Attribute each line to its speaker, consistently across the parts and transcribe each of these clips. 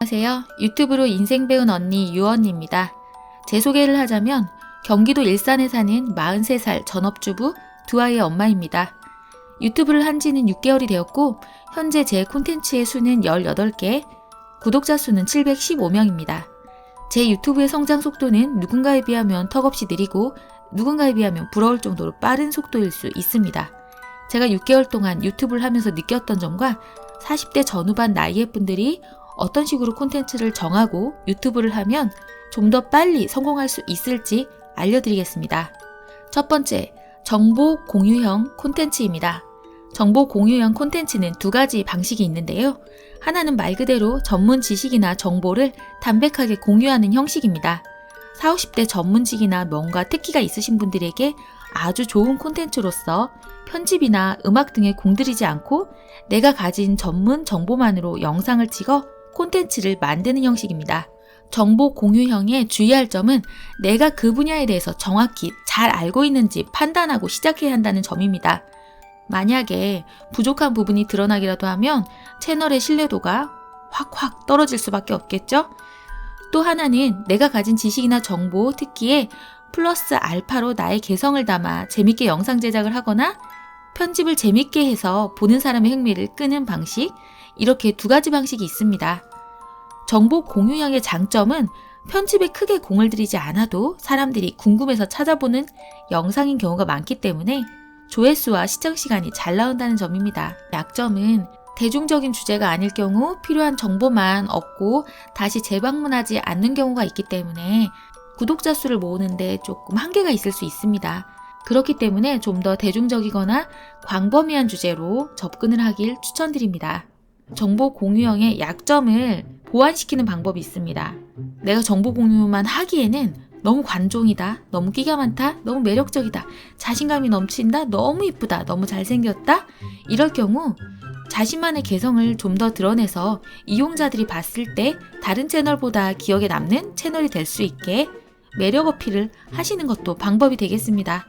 Speaker 1: 안녕하세요. 유튜브로 인생 배운 언니 유언니입니다. 제 소개를 하자면 경기도 일산에 사는 43살 전업주부 두 아이의 엄마입니다. 유튜브를 한 지는 6개월이 되었고 현재 제 콘텐츠의 수는 18개, 구독자 수는 715명입니다. 제 유튜브의 성장 속도는 누군가에 비하면 턱없이 느리고 누군가에 비하면 부러울 정도로 빠른 속도일 수 있습니다. 제가 6개월 동안 유튜브를 하면서 느꼈던 점과 40대 전후반 나이의 분들이 어떤 식으로 콘텐츠를 정하고 유튜브를 하면 좀 더 빨리 성공할 수 있을지 알려드리겠습니다. 첫 번째, 정보 공유형 콘텐츠입니다. 정보 공유형 콘텐츠는 두 가지 방식이 있는데요. 하나는 말 그대로 전문 지식이나 정보를 담백하게 공유하는 형식입니다. 40, 50대 전문직이나 뭔가 특기가 있으신 분들에게 아주 좋은 콘텐츠로서 편집이나 음악 등에 공들이지 않고 내가 가진 전문 정보만으로 영상을 찍어 콘텐츠를 만드는 형식입니다. 정보 공유형의 주의할 점은 내가 그 분야에 대해서 정확히 잘 알고 있는지 판단하고 시작해야 한다는 점입니다. 만약에 부족한 부분이 드러나기라도 하면 채널의 신뢰도가 확 떨어질 수밖에 없겠죠? 또 하나는 내가 가진 지식이나 정보, 특기에 플러스 알파로 나의 개성을 담아 재밌게 영상 제작을 하거나 편집을 재밌게 해서 보는 사람의 흥미를 끄는 방식, 이렇게 두 가지 방식이 있습니다. 정보 공유형의 장점은 편집에 크게 공을 들이지 않아도 사람들이 궁금해서 찾아보는 영상인 경우가 많기 때문에 조회수와 시청시간이 잘 나온다는 점입니다. 약점은 대중적인 주제가 아닐 경우 필요한 정보만 얻고 다시 재방문하지 않는 경우가 있기 때문에 구독자 수를 모으는데 조금 한계가 있을 수 있습니다. 그렇기 때문에 좀 더 대중적이거나 광범위한 주제로 접근을 하길 추천드립니다. 정보 공유형의 약점을 보완시키는 방법이 있습니다. 내가 정보 공유만 하기에는 너무 관종이다, 너무 끼가 많다, 너무 매력적이다, 자신감이 넘친다, 너무 이쁘다, 너무 잘생겼다, 이럴 경우 자신만의 개성을 좀 더 드러내서 이용자들이 봤을 때 다른 채널보다 기억에 남는 채널이 될 수 있게 매력 어필을 하시는 것도 방법이 되겠습니다.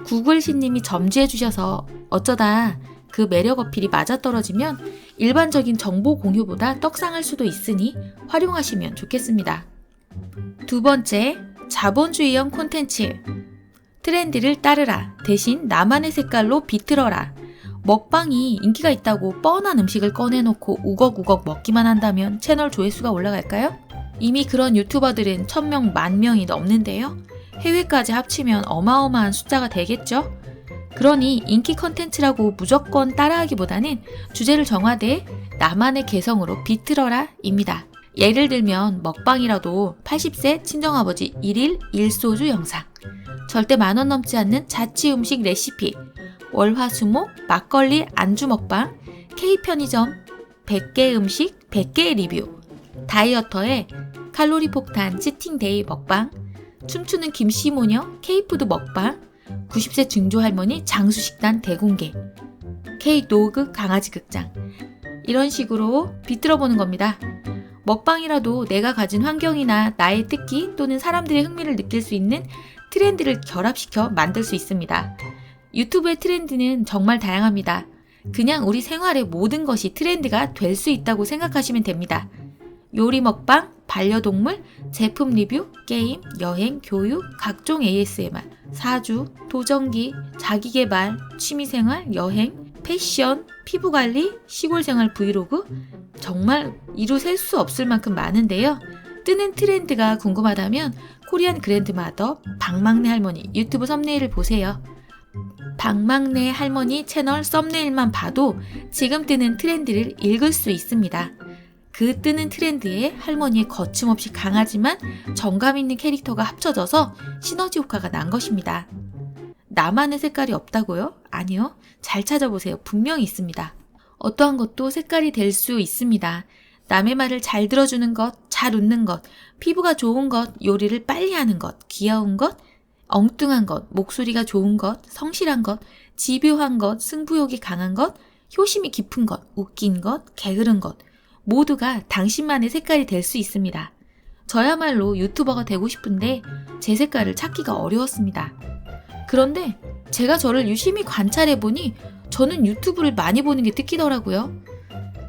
Speaker 1: 구글 신님이 점지해 주셔서 어쩌다 그 매력 어필이 맞아떨어지면 일반적인 정보 공유보다 떡상할 수도 있으니 활용하시면 좋겠습니다. 두 번째, 자본주의형 콘텐츠. 트렌드를 따르라. 대신 나만의 색깔로 비틀어라. 먹방이 인기가 있다고 뻔한 음식을 꺼내놓고 우걱우걱 먹기만 한다면 채널 조회수가 올라갈까요? 이미 그런 유튜버들은 1000명, 10,000명이 넘는데요. 해외까지 합치면 어마어마한 숫자가 되겠죠? 그러니 인기 컨텐츠라고 무조건 따라하기보다는 주제를 정하되 나만의 개성으로 비틀어라 입니다. 예를 들면 먹방이라도 80세 친정아버지 1일 1소주 영상, 절대 10,000원 넘지 않는 자취 음식 레시피, 월화수목 막걸리 안주 먹방, K편의점 100개 음식 100개의 리뷰, 다이어터의 칼로리 폭탄 치팅데이 먹방, 춤추는 김씨모녀 K푸드 먹방, 90세 증조 할머니 장수식단 대공개, K노그 강아지 극장, 이런 식으로 비틀어보는 겁니다. 먹방이라도 내가 가진 환경이나 나의 특기 또는 사람들의 흥미를 느낄 수 있는 트렌드를 결합시켜 만들 수 있습니다. 유튜브의 트렌드는 정말 다양합니다. 그냥 우리 생활의 모든 것이 트렌드가 될 수 있다고 생각하시면 됩니다. 요리 먹방, 반려동물, 제품 리뷰, 게임, 여행, 교육, 각종 ASMR, 사주, 도전기, 자기계발, 취미생활, 여행, 패션, 피부관리, 시골생활 브이로그, 정말 이루 셀 수 없을 만큼 많은데요. 뜨는 트렌드가 궁금하다면 코리안 그랜드마더 박막내 할머니 유튜브 썸네일을 보세요. 박막내 할머니 채널 썸네일만 봐도 지금 뜨는 트렌드를 읽을 수 있습니다. 그 뜨는 트렌드에 할머니의 거침없이 강하지만 정감 있는 캐릭터가 합쳐져서 시너지 효과가 난 것입니다. 나만의 색깔이 없다고요? 아니요. 잘 찾아보세요. 분명히 있습니다. 어떠한 것도 색깔이 될 수 있습니다. 남의 말을 잘 들어주는 것, 잘 웃는 것, 피부가 좋은 것, 요리를 빨리 하는 것, 귀여운 것, 엉뚱한 것, 목소리가 좋은 것, 성실한 것, 집요한 것, 승부욕이 강한 것, 효심이 깊은 것, 웃긴 것, 게으른 것, 모두가 당신만의 색깔이 될 수 있습니다. 저야말로 유튜버가 되고 싶은데 제 색깔을 찾기가 어려웠습니다. 그런데 제가 저를 유심히 관찰해보니 저는 유튜브를 많이 보는 게 특기더라고요.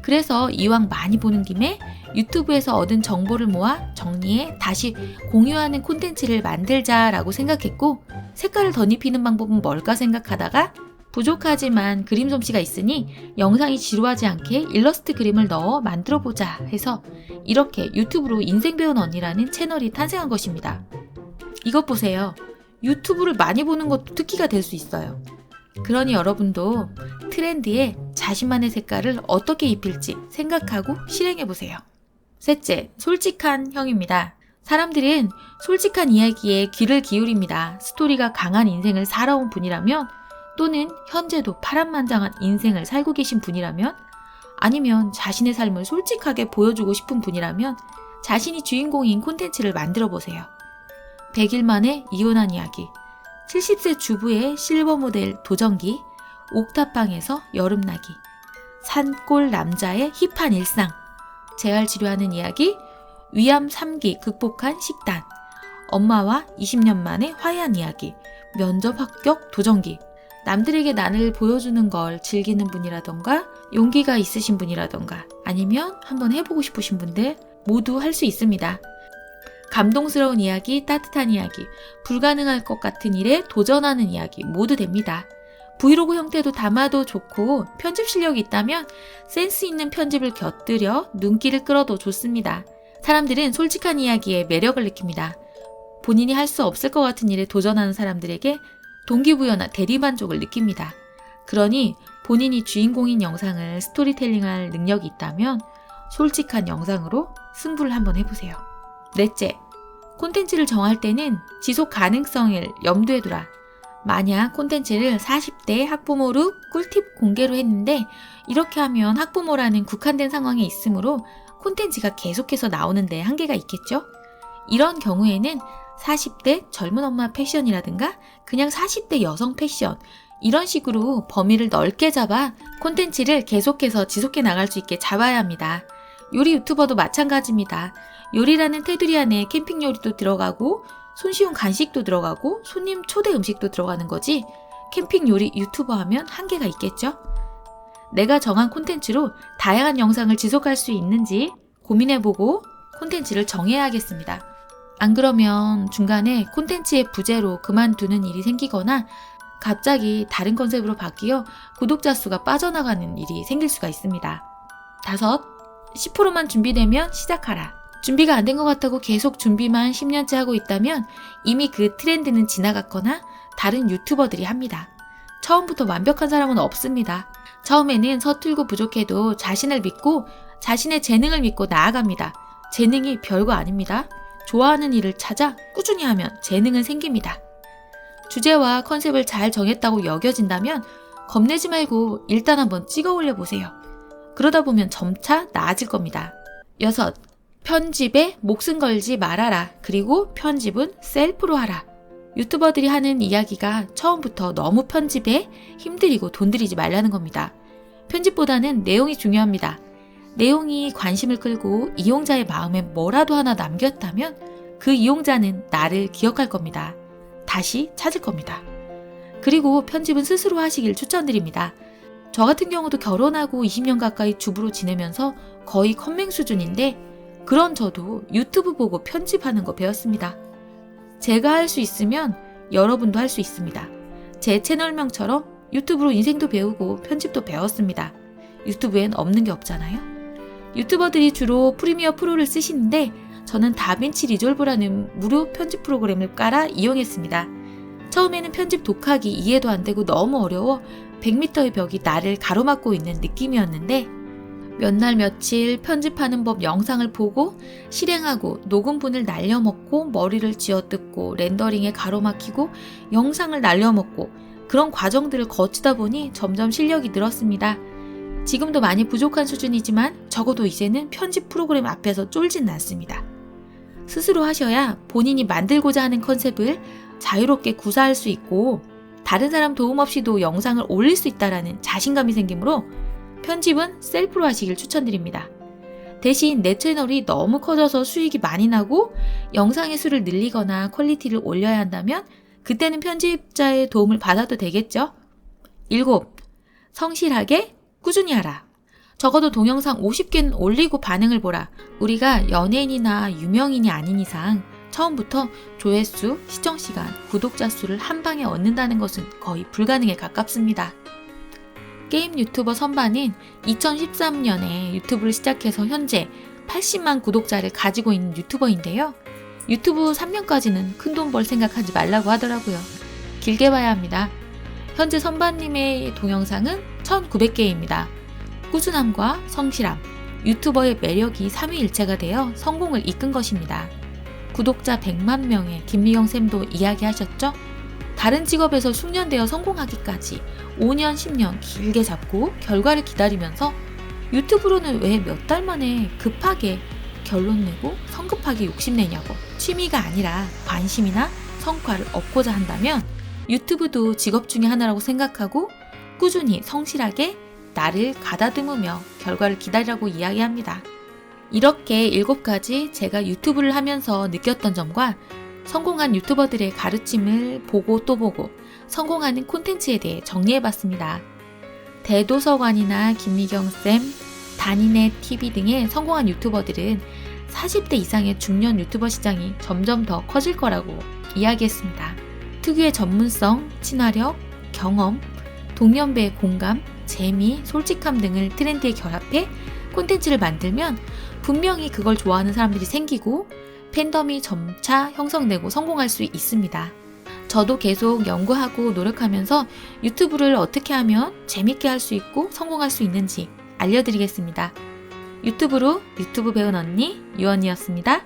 Speaker 1: 그래서 이왕 많이 보는 김에 유튜브에서 얻은 정보를 모아 정리해 다시 공유하는 콘텐츠를 만들자라고 생각했고, 색깔을 덧입히는 방법은 뭘까 생각하다가 부족하지만 그림 솜씨가 있으니 영상이 지루하지 않게 일러스트 그림을 넣어 만들어보자 해서 이렇게 유튜브로 인생 배운 언니라는 채널이 탄생한 것입니다. 이것 보세요. 유튜브를 많이 보는 것도 특기가 될 수 있어요. 그러니 여러분도 트렌드에 자신만의 색깔을 어떻게 입힐지 생각하고 실행해보세요. 셋째, 솔직한 형입니다. 사람들은 솔직한 이야기에 귀를 기울입니다. 스토리가 강한 인생을 살아온 분이라면, 또는 현재도 파란만장한 인생을 살고 계신 분이라면, 아니면 자신의 삶을 솔직하게 보여주고 싶은 분이라면 자신이 주인공인 콘텐츠를 만들어 보세요. 100일 만에 이혼한 이야기, 70세 주부의 실버 모델 도전기, 옥탑방에서 여름나기, 산골 남자의 힙한 일상, 재활 치료하는 이야기, 위암 3기 극복한 식단, 엄마와 20년 만에 화해한 이야기, 면접 합격 도전기. 남들에게 나를 보여주는 걸 즐기는 분이라던가 용기가 있으신 분이라던가 아니면 한번 해보고 싶으신 분들 모두 할 수 있습니다. 감동스러운 이야기, 따뜻한 이야기, 불가능할 것 같은 일에 도전하는 이야기 모두 됩니다. 브이로그 형태도 담아도 좋고 편집 실력이 있다면 센스 있는 편집을 곁들여 눈길을 끌어도 좋습니다. 사람들은 솔직한 이야기에 매력을 느낍니다. 본인이 할 수 없을 것 같은 일에 도전하는 사람들에게 동기부여나 대리만족을 느낍니다. 그러니 본인이 주인공인 영상을 스토리텔링할 능력이 있다면 솔직한 영상으로 승부를 한번 해보세요. 넷째, 콘텐츠를 정할 때는 지속 가능성을 염두에 두라. 만약 콘텐츠를 40대 학부모로 꿀팁 공개로 했는데 이렇게 하면 학부모라는 국한된 상황에 있으므로 콘텐츠가 계속해서 나오는데 한계가 있겠죠? 이런 경우에는 40대 젊은 엄마 패션이라든가 그냥 40대 여성 패션 이런 식으로 범위를 넓게 잡아 콘텐츠를 계속해서 지속해 나갈 수 있게 잡아야 합니다. 요리 유튜버도 마찬가지입니다. 요리라는 테두리 안에 캠핑 요리도 들어가고 손쉬운 간식도 들어가고 손님 초대 음식도 들어가는 거지 캠핑 요리 유튜버 하면 한계가 있겠죠? 내가 정한 콘텐츠로 다양한 영상을 지속할 수 있는지 고민해보고 콘텐츠를 정해야 하겠습니다. 안 그러면 중간에 콘텐츠의 부재로 그만두는 일이 생기거나 갑자기 다른 컨셉으로 바뀌어 구독자 수가 빠져나가는 일이 생길 수가 있습니다. 5. 10%만 준비되면 시작하라. 준비가 안 된 것 같다고 계속 준비만 10년째 하고 있다면 이미 그 트렌드는 지나갔거나 다른 유튜버들이 합니다. 처음부터 완벽한 사람은 없습니다. 처음에는 서툴고 부족해도 자신을 믿고 자신의 재능을 믿고 나아갑니다. 재능이 별거 아닙니다. 좋아하는 일을 찾아 꾸준히 하면 재능은 생깁니다. 주제와 컨셉을 잘 정했다고 여겨진다면 겁내지 말고 일단 한번 찍어 올려보세요. 그러다 보면 점차 나아질 겁니다. 6. 편집에 목숨 걸지 말아라. 그리고 편집은 셀프로 하라. 유튜버들이 하는 이야기가 처음부터 너무 편집에 힘들이고 돈 들이지 말라는 겁니다. 편집보다는 내용이 중요합니다. 내용이 관심을 끌고 이용자의 마음에 뭐라도 하나 남겼다면 그 이용자는 나를 기억할 겁니다. 다시 찾을 겁니다. 그리고 편집은 스스로 하시길 추천드립니다. 저 같은 경우도 결혼하고 20년 가까이 주부로 지내면서 거의 컴맹 수준인데 그런 저도 유튜브 보고 편집하는 거 배웠습니다. 제가 할 수 있으면 여러분도 할 수 있습니다. 제 채널명처럼 유튜브로 인생도 배우고 편집도 배웠습니다. 유튜브엔 없는 게 없잖아요. 유튜버들이 주로 프리미어 프로를 쓰시는데 저는 다빈치 리졸브라는 무료 편집 프로그램을 깔아 이용했습니다. 처음에는 편집 독학이 이해도 안 되고 너무 어려워 100m의 벽이 나를 가로막고 있는 느낌이었는데 몇 날 며칠 편집하는 법 영상을 보고 실행하고 녹음분을 날려먹고 머리를 쥐어뜯고 렌더링에 가로막히고 영상을 날려먹고 그런 과정들을 거치다 보니 점점 실력이 늘었습니다. 지금도 많이 부족한 수준이지만 적어도 이제는 편집 프로그램 앞에서 쫄지는 않습니다. 스스로 하셔야 본인이 만들고자 하는 컨셉을 자유롭게 구사할 수 있고 다른 사람 도움 없이도 영상을 올릴 수 있다는 자신감이 생기므로 편집은 셀프로 하시길 추천드립니다. 대신 내 채널이 너무 커져서 수익이 많이 나고 영상의 수를 늘리거나 퀄리티를 올려야 한다면 그때는 편집자의 도움을 받아도 되겠죠? 7. 성실하게 꾸준히 하라. 적어도 동영상 50개는 올리고 반응을 보라. 우리가 연예인이나 유명인이 아닌 이상 처음부터 조회수, 시청시간, 구독자 수를 한 방에 얻는다는 것은 거의 불가능에 가깝습니다. 게임 유튜버 선반은 2013년에 유튜브를 시작해서 현재 80만 구독자를 가지고 있는 유튜버인데요. 유튜브 3년까지는 큰돈 벌 생각하지 말라고 하더라고요. 길게 봐야 합니다. 현재 선반님의 동영상은 1900개입니다. 꾸준함과 성실함, 유튜버의 매력이 삼위일체가 되어 성공을 이끈 것입니다. 구독자 100만 명의 김미경 쌤도 이야기하셨죠? 다른 직업에서 숙련되어 성공하기까지 5년, 10년 길게 잡고 결과를 기다리면서 유튜브로는 왜 몇 달 만에 급하게 결론 내고 성급하게 욕심내냐고. 취미가 아니라 관심이나 성과를 얻고자 한다면 유튜브도 직업 중에 하나라고 생각하고 꾸준히 성실하게 나를 가다듬으며 결과를 기다리라고 이야기합니다. 이렇게 7가지 제가 유튜브를 하면서 느꼈던 점과 성공한 유튜버들의 가르침을 보고 또 보고 성공하는 콘텐츠에 대해 정리해봤습니다. 대도서관이나 김미경쌤, 단인의 TV 등의 성공한 유튜버들은 40대 이상의 중년 유튜버 시장이 점점 더 커질 거라고 이야기했습니다. 특유의 전문성, 친화력, 경험, 동년배의 공감, 재미, 솔직함 등을 트렌드에 결합해 콘텐츠를 만들면 분명히 그걸 좋아하는 사람들이 생기고 팬덤이 점차 형성되고 성공할 수 있습니다. 저도 계속 연구하고 노력하면서 유튜브를 어떻게 하면 재밌게 할 수 있고 성공할 수 있는지 알려드리겠습니다. 유튜브로 유튜브 배운 언니 유언이었습니다.